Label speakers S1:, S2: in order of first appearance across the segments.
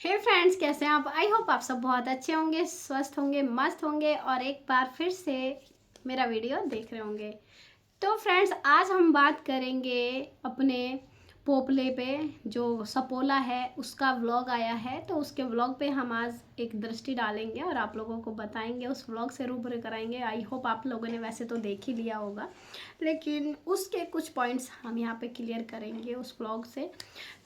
S1: हे friends, कैसे हैं आप? आई होप आप सब बहुत अच्छे होंगे, स्वस्थ होंगे, मस्त होंगे और एक बार फिर से मेरा वीडियो देख रहे होंगे। तो फ्रेंड्स, आज हम बात करेंगे अपने पोपले पे। जो सपोला है उसका व्लॉग आया है, तो उसके व्लॉग पे हम आज एक दृष्टि डालेंगे और आप लोगों को बताएंगे, उस व्लॉग से रूबरू कराएंगे। आई होप आप लोगों ने वैसे तो देख ही लिया होगा, लेकिन उसके कुछ पॉइंट्स हम यहाँ पे क्लियर करेंगे उस व्लॉग से।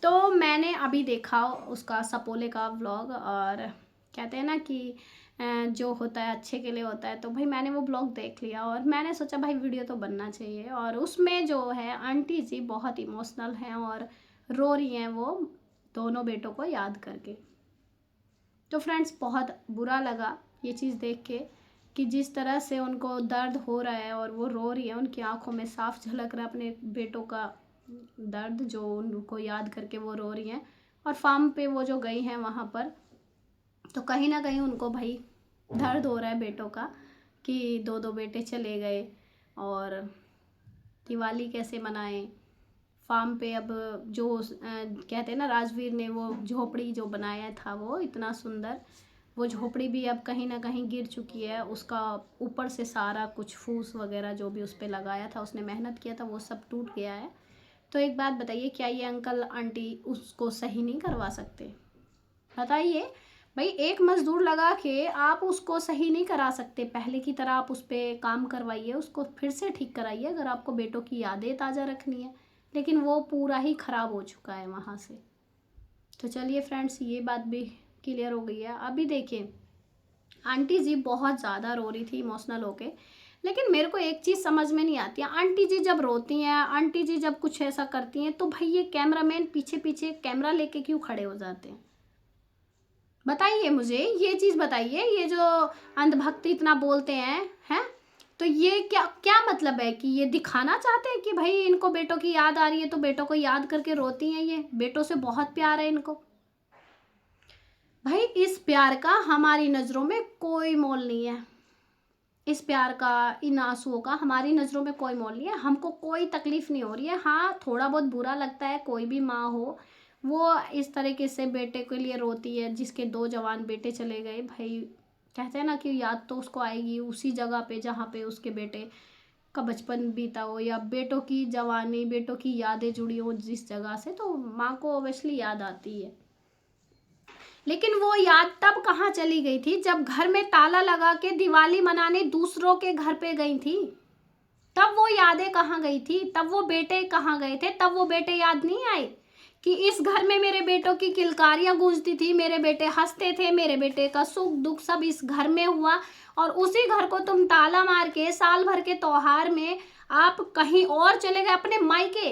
S1: तो मैंने अभी देखा उसका सपोले का व्लॉग, और कहते हैं ना कि जो होता है अच्छे के लिए होता है। तो भाई मैंने वो ब्लॉग देख लिया और मैंने सोचा भाई वीडियो तो बनना चाहिए। और उसमें जो है आंटी जी बहुत इमोशनल हैं और रो रही हैं वो दोनों बेटों को याद करके। तो फ्रेंड्स, बहुत बुरा लगा ये चीज़ देख के कि जिस तरह से उनको दर्द हो रहा है और वो रो रही है, उनकी आंखों में साफ झलक रहा है अपने बेटों का दर्द, जो उनको याद करके वो रो रही हैं। और फार्म पे वो जो गई हैं वहाँ पर, तो कहीं ना कहीं उनको भाई दर्द हो रहा है बेटों का कि दो दो बेटे चले गए और दिवाली कैसे मनाएं। फार्म पे अब जो कहते हैं ना, राजवीर ने वो झोपड़ी जो बनाया था वो इतना सुंदर, वो झोपड़ी भी अब कहीं ना कहीं गिर चुकी है। उसका ऊपर से सारा कुछ फूस वगैरह जो भी उस पर लगाया था, उसने मेहनत किया था, वो सब टूट गया है। तो एक बात बताइए, क्या ये अंकल आंटी उसको सही नहीं करवा सकते? बताइए भाई, एक मजदूर लगा के आप उसको सही नहीं करा सकते? पहले की तरह आप उस पर काम करवाइए, उसको फिर से ठीक कराइए अगर आपको बेटों की यादें ताज़ा रखनी है। लेकिन वो पूरा ही ख़राब हो चुका है वहाँ से। तो चलिए फ्रेंड्स, ये बात भी क्लियर हो गई है। अभी देखिए, आंटी जी बहुत ज़्यादा रो रही थी इमोशनल होके। लेकिन मेरे को एक चीज़ समझ में नहीं आती है, आंटी जी जब रोती हैं, आंटी जी जब कुछ ऐसा करती हैं, तो भाई ये कैमरामैन पीछे पीछे कैमरा लेके क्यों खड़े हो जाते हैं? बताइए मुझे ये चीज़ बताइए। ये जो अंधभक्ति इतना बोलते हैं, तो ये क्या क्या मतलब है? कि ये दिखाना चाहते हैं कि भाई इनको बेटों की याद आ रही है तो बेटों को याद करके रोती हैं, ये बेटों से बहुत प्यार है इनको। भाई इस प्यार का हमारी नज़रों में कोई मोल नहीं है। इस प्यार का, इन आंसुओं का हमारी नज़रों में कोई मोल नहीं है। हमको कोई तकलीफ़ नहीं हो रही है। हाँ, थोड़ा बहुत बुरा लगता है, कोई भी माँ हो वो इस तरीके से बेटे के लिए रोती है जिसके दो जवान बेटे चले गए। भाई कहते हैं ना कि याद तो उसको आएगी उसी जगह पे जहाँ पे उसके बेटे का बचपन बीता हो, या बेटों की जवानी, बेटों की यादें जुड़ी हो जिस जगह से, तो माँ को ऑब्वियसली याद आती है। लेकिन वो याद तब कहाँ चली गई थी जब घर में ताला लगा के दिवाली मनाने दूसरों के घर पे गई थी? तब वो यादें कहाँ गई थी? तब वो बेटे कहाँ गए थे? तब वो बेटे याद नहीं आए कि इस घर में मेरे बेटों की किलकारियां गूंजती थी, मेरे बेटे हंसते थे, मेरे बेटे का सुख दुख सब इस घर में हुआ। और उसी घर को तुम ताला मार के साल भर के त्योहार में आप कहीं और चले गए, अपने मायके।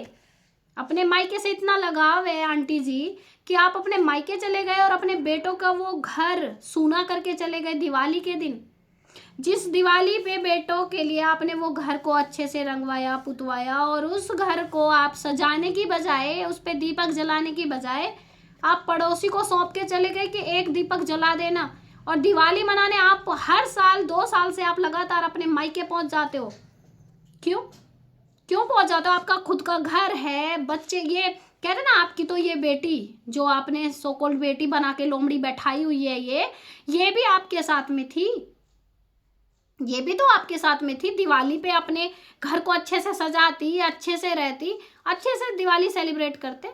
S1: अपने मायके से इतना लगाव है आंटी जी कि आप अपने मायके चले गए और अपने बेटों का वो घर सूना करके चले गए दिवाली के दिन। जिस दिवाली पे बेटों के लिए आपने वो घर को अच्छे से रंगवाया पुतवाया, और उस घर को आप सजाने की बजाय, उस पे दीपक जलाने की बजाय आप पड़ोसी को सौंप के चले गए कि एक दीपक जला देना। और दिवाली मनाने आप हर साल 2 साल से आप लगातार अपने मायके पहुंच जाते हो। क्यों क्यों पहुंच जाते हो? आपका खुद का घर है, बच्चे, ये कहते ना आपकी तो ये बेटी जो आपने सो कॉल्ड बेटी बना के लोमड़ी बैठाई हुई है, ये भी आपके साथ में थी। ये भी तो आपके साथ में थी। दिवाली पे अपने घर को अच्छे से सजाती, अच्छे से रहती, अच्छे से दिवाली सेलिब्रेट करते।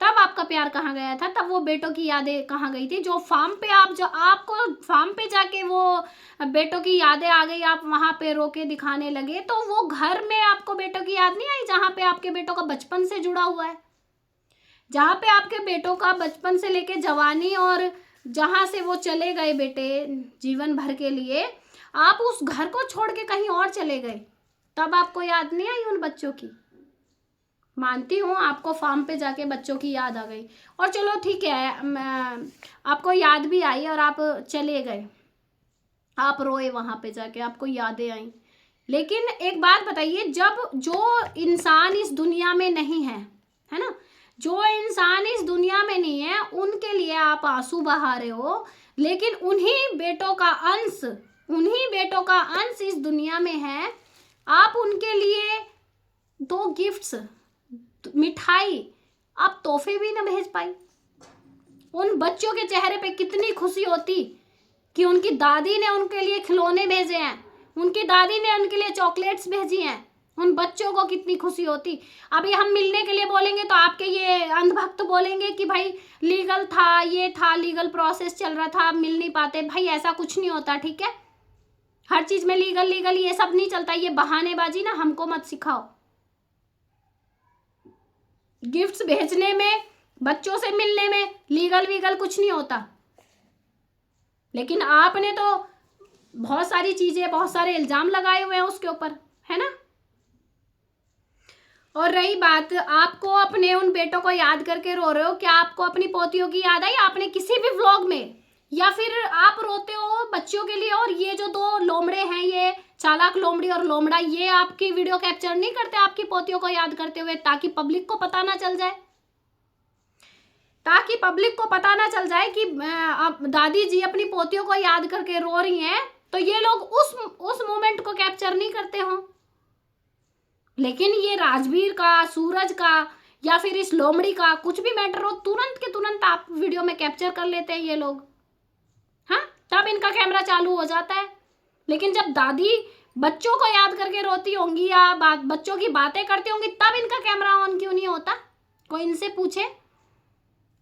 S1: तब आपका प्यार कहाँ गया था? तब वो बेटों की यादें कहाँ गई थी? जो फार्म पे आप, जो आपको फार्म पे जाके वो बेटों की यादें आ गई, आप वहां पे रोके दिखाने लगे, तो वो घर में आपको बेटों की याद नहीं आई जहाँ पे आपके बेटों का बचपन से जुड़ा हुआ है, जहाँ पे आपके बेटों का बचपन से लेके जवानी, और जहाँ से वो चले गए बेटे जीवन भर के लिए, आप उस घर को छोड़ के कहीं और चले गए। तब आपको याद नहीं आई उन बच्चों की? मानती हूँ आपको फार्म पे जाके बच्चों की याद आ गई, और चलो ठीक है, आपको याद भी आई और आप चले गए, आप रोए वहां पे जाके, आपको यादें आई। लेकिन एक बात बताइए, जब जो इंसान इस दुनिया में नहीं है ना, जो इंसान इस दुनिया में नहीं है उनके लिए आप आंसू बहा रहे हो, लेकिन उन्हीं बेटों का अंश इस दुनिया में है, आप उनके लिए 2 गिफ्ट्स, मिठाई, आप तोहफे भी ना भेज पाई। उन बच्चों के चेहरे पे कितनी खुशी होती कि उनकी दादी ने उनके लिए खिलौने भेजे हैं, उनकी दादी ने उनके लिए चॉकलेट्स भेजी हैं। उन बच्चों को कितनी खुशी होती। अभी हम मिलने के लिए बोलेंगे तो आपके ये अंधभक्त बोलेंगे कि भाई लीगल था, ये था, लीगल प्रोसेस चल रहा था, मिल नहीं पाते। भाई ऐसा कुछ नहीं होता, ठीक है। हर चीज में लीगल लीगल ये सब नहीं चलता। ये बहानेबाजी ना हमको मत सिखाओ। गिफ्ट्स भेजने में, बच्चों से मिलने में लीगल वीगल कुछ नहीं होता। लेकिन आपने तो बहुत सारी चीजें, बहुत सारे इल्जाम लगाए हुए हैं उसके ऊपर, है ना। और रही बात, आपको अपने उन बेटों को याद करके रो रहे हो, क्या आपको अपनी पोतियों की याद आई आपने किसी भी व्लॉग में? या फिर आप रोते हो बच्चों के लिए और ये जो दो लोमड़े हैं, ये चालाक लोमड़ी और लोमड़ा, ये आपकी वीडियो कैप्चर नहीं करते आपकी पोतियों को याद करते हुए, ताकि पब्लिक को पता ना चल जाए, ताकि पब्लिक को पता ना चल जाए कि दादी जी अपनी पोतियों को याद करके रो रही हैं, तो ये लोग उस मोमेंट को कैप्चर नहीं करते हो। लेकिन ये राजवीर का, सूरज का या फिर इस लोमड़ी का कुछ भी मैटर हो, तुरंत के तुरंत आप वीडियो में कैप्चर कर लेते हैं ये लोग। हाँ, तब इनका कैमरा चालू हो जाता है। लेकिन जब दादी बच्चों को याद करके रोती होंगी या बच्चों की बातें करती होंगी, तब इनका कैमरा ऑन क्यों नहीं होता? कोई इनसे पूछे।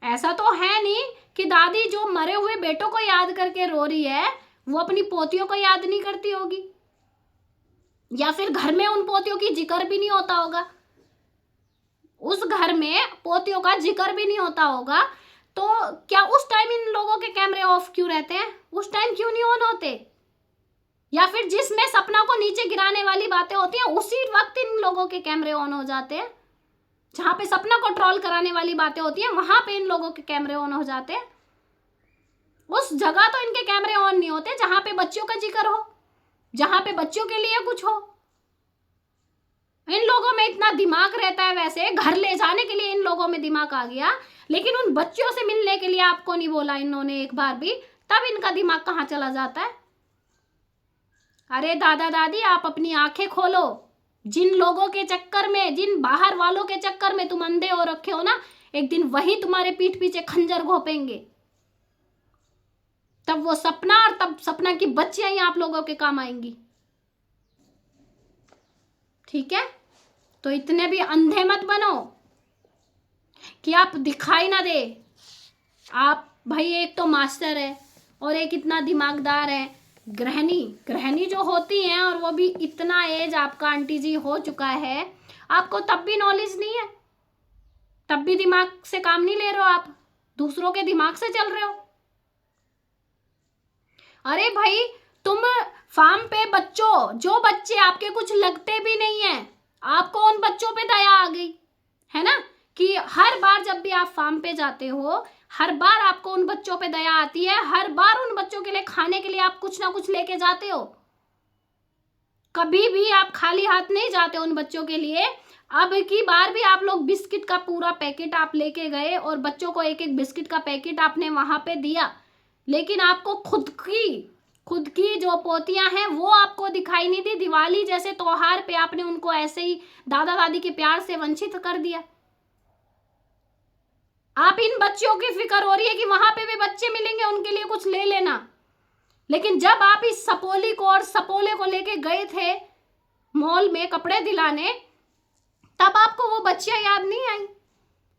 S1: ऐसा तो है नहीं कि दादी जो मरे हुए बेटों को याद करके रो रही है वो अपनी पोतियों को याद नहीं करती होगी, या फिर घर में उन पोतियों की जिक्र भी नहीं होता होगा, उस घर में पोतियों का जिक्र भी नहीं होता होगा। तो क्या उस टाइम इन लोगों के कैमरे ऑफ क्यों रहते हैं? उस टाइम क्यों नहीं ऑन होते? या फिर जिसमें सपना को नीचे गिराने वाली बातें होती हैं उसी वक्त इन लोगों के कैमरे ऑन हो जाते हैं। जहां पे सपना को ट्रोल कराने वाली बातें होती हैं वहां पे इन लोगों के कैमरे ऑन हो जाते हैं। उस जगह तो इनके कैमरे ऑन नहीं होते जहां पे बच्चों का जिक्र हो, जहां पे बच्चों के लिए कुछ हो। इन लोगों में इतना दिमाग रहता है, वैसे घर ले जाने के लिए इन लोगों में दिमाग आ गया, लेकिन उन बच्चों से मिलने के लिए आपको नहीं बोला इन्होंने एक बार भी, तब इनका दिमाग कहाँ चला जाता है? अरे दादा दादी, आप अपनी आंखें खोलो। जिन लोगों के चक्कर में, जिन बाहर वालों के चक्कर में तुम अंधे हो रखे हो ना, एक दिन वही तुम्हारे पीठ पीछे खंजर घोंपेंगे। तब वो सपना और तब सपना की बच्चियां ही आप लोगों के काम आएंगी, ठीक है। तो इतने भी अंधे मत बनो कि आप दिखाई ना दे। आप भाई एक तो मास्टर है और एक इतना दिमागदार है। गृहिणी जो होती हैं, और वो भी इतना एज आपका आंटी जी हो चुका है, आपको तब भी नॉलेज नहीं है, तब भी दिमाग से काम नहीं ले रहे हो, आप दूसरों के दिमाग से चल रहे हो। अरे भाई, तुम फार्म पे बच्चों, जो बच्चे आपके कुछ लगते भी नहीं है, आपको उन बच्चों पे दया आ गई है ना, कि हर बार जब भी आप फार्म पे जाते हो, हर बार आपको उन बच्चों पे दया आती है, हर बार उन बच्चों के लिए खाने के लिए आप कुछ ना कुछ लेके जाते हो। कभी भी आप खाली हाथ नहीं जाते उन बच्चों के लिए। अब की बार भी आप लोग बिस्किट का पूरा पैकेट आप लेके गए और बच्चों को एक एक बिस्किट का पैकेट आपने वहां पे दिया, लेकिन आपको खुद की जो पोतियां हैं वो आपको दिखाई नहीं दी। दिवाली जैसे त्योहार पे आपने उनको ऐसे ही दादा दादी के प्यार से वंचित कर दिया। आप इन बच्चों की फिक्र हो रही है कि वहां पे भी बच्चे मिलेंगे, उनके लिए कुछ ले लेना, लेकिन जब आप इस सपोली को और सपोले को लेके गए थे मॉल में कपड़े दिलाने, तब आपको वो बच्चियां याद नहीं आई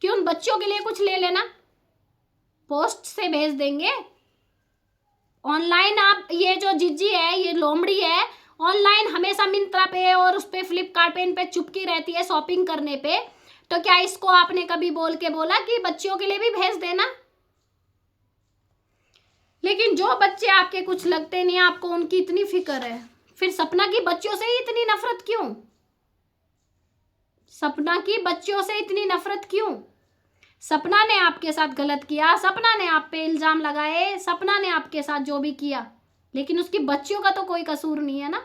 S1: कि उन बच्चों के लिए कुछ ले लेना, पोस्ट से भेज देंगे। ऑनलाइन आप, ये जो जिज्जी है, ये लोमड़ी है, ऑनलाइन हमेशा मिंत्रा पे और उस पे फ्लिपकार्ट पे इन पे चुपकी रहती है शॉपिंग करने पे, तो क्या इसको आपने कभी बोल के बोला कि बच्चियों के लिए भी भेज देना? लेकिन जो बच्चे आपके कुछ लगते नहीं, आपको उनकी इतनी फिक्र है, फिर सपना की बच्चियों से ही इतनी नफरत क्यों? सपना की बच्चियों से इतनी नफरत क्यों? सपना ने आपके साथ गलत किया, सपना ने आप पे इल्जाम लगाए, सपना ने आपके साथ जो भी किया, लेकिन उसकी बच्चियों का तो कोई कसूर नहीं है ना।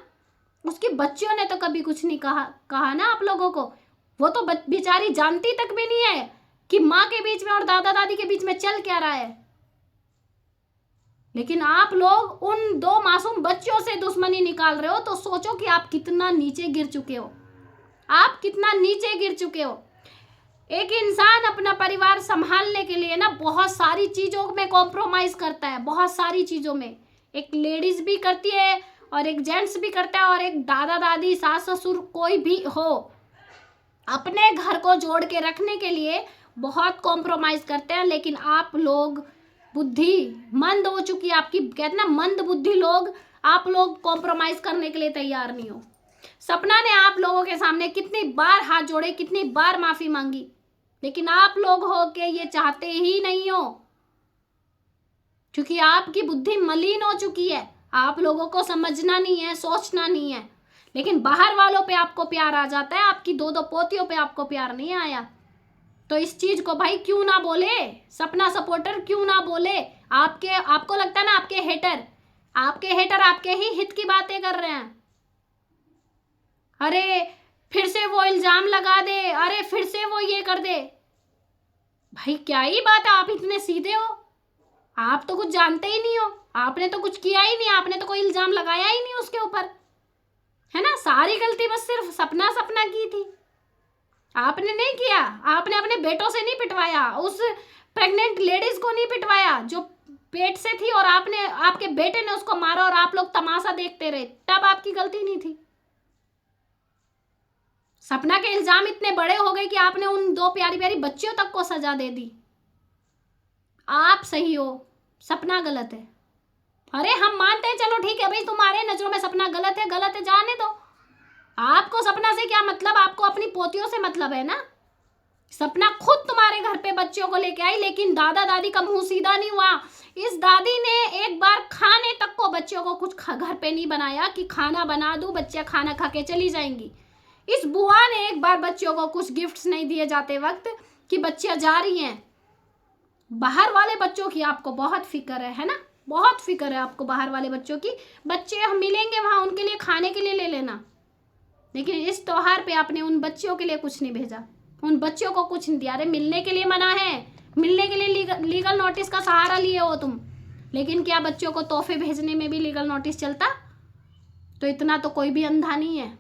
S1: उसकी बच्चियों ने तो कभी कुछ नहीं कहा ना आप लोगों को। वो तो बेचारी जानती तक भी नहीं है कि माँ के बीच में और दादा दादी के बीच में चल क्या रहा है। लेकिन आप लोग उन दो मासूम बच्चों से दुश्मनी निकाल रहे हो, तो सोचो कि आप कितना नीचे गिर चुके हो, आप कितना नीचे गिर चुके हो। एक इंसान अपना परिवार संभालने के लिए ना बहुत सारी चीजों में कॉम्प्रोमाइज करता है, बहुत सारी चीजों में। एक लेडीज भी करती है और एक जेंट्स भी करता है, और एक दादा दादी सास ससुर कोई भी हो, अपने घर को जोड़ के रखने के लिए बहुत कॉम्प्रोमाइज करते हैं। लेकिन आप लोग बुद्धि मंद हो चुकी है आपकी, कहते ना मंद बुद्धि लोग, आप लोग कॉम्प्रोमाइज करने के लिए तैयार नहीं हो। सपना ने आप लोगों के सामने कितनी बार हाथ जोड़े, कितनी बार माफी मांगी, लेकिन आप लोग हो के ये चाहते ही नहीं हो, क्योंकि आपकी बुद्धि मलिन हो चुकी है। आप लोगों को समझना नहीं है, सोचना नहीं है। लेकिन बाहर वालों पे आपको प्यार आ जाता है, आपकी दो दो पोतियों पे आपको प्यार नहीं आया। तो इस चीज को भाई क्यों ना बोले, सपना सपोर्टर क्यों ना बोले। आपको लगता है ना आपके हेटर आपके ही हित की बातें कर रहे हैं। अरे फिर से वो इल्जाम लगा दे, अरे फिर से वो ये कर दे। भाई क्या ही बात है, आप इतने सीधे हो? आप तो कुछ जानते ही नहीं हो, आपने तो कुछ किया ही नहीं, आपने तो कोई इल्जाम लगाया ही नहीं उसके ऊपर, है ना। सारी गलती बस सिर्फ सपना की थी, आपने नहीं किया। आपने अपने बेटों से नहीं पिटवाया, उस प्रेग्नेंट लेडीज को नहीं पिटवाया जो पेट से थी, और आपके बेटे ने उसको मारा और आप लोग तमाशा देखते रहे, तब आपकी गलती नहीं थी। सपना के इल्जाम इतने बड़े हो गए कि आपने उन दो प्यारी प्यारी बच्चियों तक को सजा दे दी। आप सही हो, सपना गलत है। अरे हम मानते हैं, चलो ठीक है भाई, तुम्हारे नजरों में सपना गलत है, जाने दो। आपको सपना से क्या मतलब, आपको अपनी पोतियों से मतलब है ना। सपना खुद तुम्हारे घर पे बच्चियों को लेके आई, लेकिन दादा दादी का मुंह सीधा नहीं हुआ। इस दादी ने एक बार खाने तक को बच्चियों को कुछ घर पे नहीं बनाया कि खाना बना दूं, बच्चियां खाना खा के चली जाएंगी। इस बुआ ने एक बार बच्चियों को कुछ गिफ्ट्स नहीं दिए जाते वक्त कि बच्चियां जा रही हैं। बाहर वाले बच्चों की आपको बहुत फिक्र है ना, बहुत फिक्र है आपको बाहर वाले बच्चों की। बच्चे हम मिलेंगे वहां, उनके लिए खाने के लिए ले लेना, लेकिन इस त्योहार पे आपने उन बच्चियों के लिए कुछ नहीं भेजा, उन बच्चियों को कुछ नहीं दिया। अरे मिलने के लिए मना है, मिलने के लिए लीगल नोटिस का सहारा लिए हो तुम, लेकिन क्या बच्चों को तोहफे भेजने में भी लीगल नोटिस चलता? तो इतना तो कोई भी अंधा नहीं है।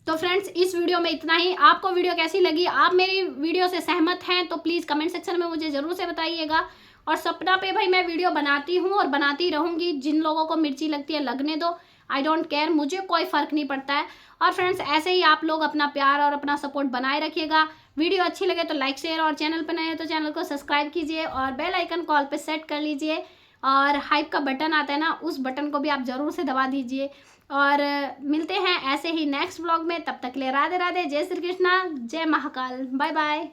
S1: तो फ्रेंड्स इस वीडियो में इतना ही। आपको वीडियो कैसी लगी, आप मेरी वीडियो से सहमत हैं तो प्लीज़ कमेंट सेक्शन में मुझे ज़रूर से बताइएगा। और सपना पे भाई मैं वीडियो बनाती हूँ और बनाती रहूँगी, जिन लोगों को मिर्ची लगती है लगने दो, आई डोंट केयर, मुझे कोई फ़र्क नहीं पड़ता है। और फ्रेंड्स ऐसे ही आप लोग अपना प्यार और अपना सपोर्ट बनाए रखिएगा। वीडियो अच्छी लगे तो लाइक शेयर, और चैनल पर नए हैं तो चैनल को सब्सक्राइब कीजिए और बेल आइकन कॉल पे सेट कर लीजिए, और हाइप का बटन आता है ना, उस बटन को भी आप ज़रूर से दबा दीजिए। और मिलते हैं ऐसे ही नेक्स्ट व्लॉग में, तब तक के लिए राधे राधे, जय श्री कृष्णा, जय महाकाल, बाय बाय।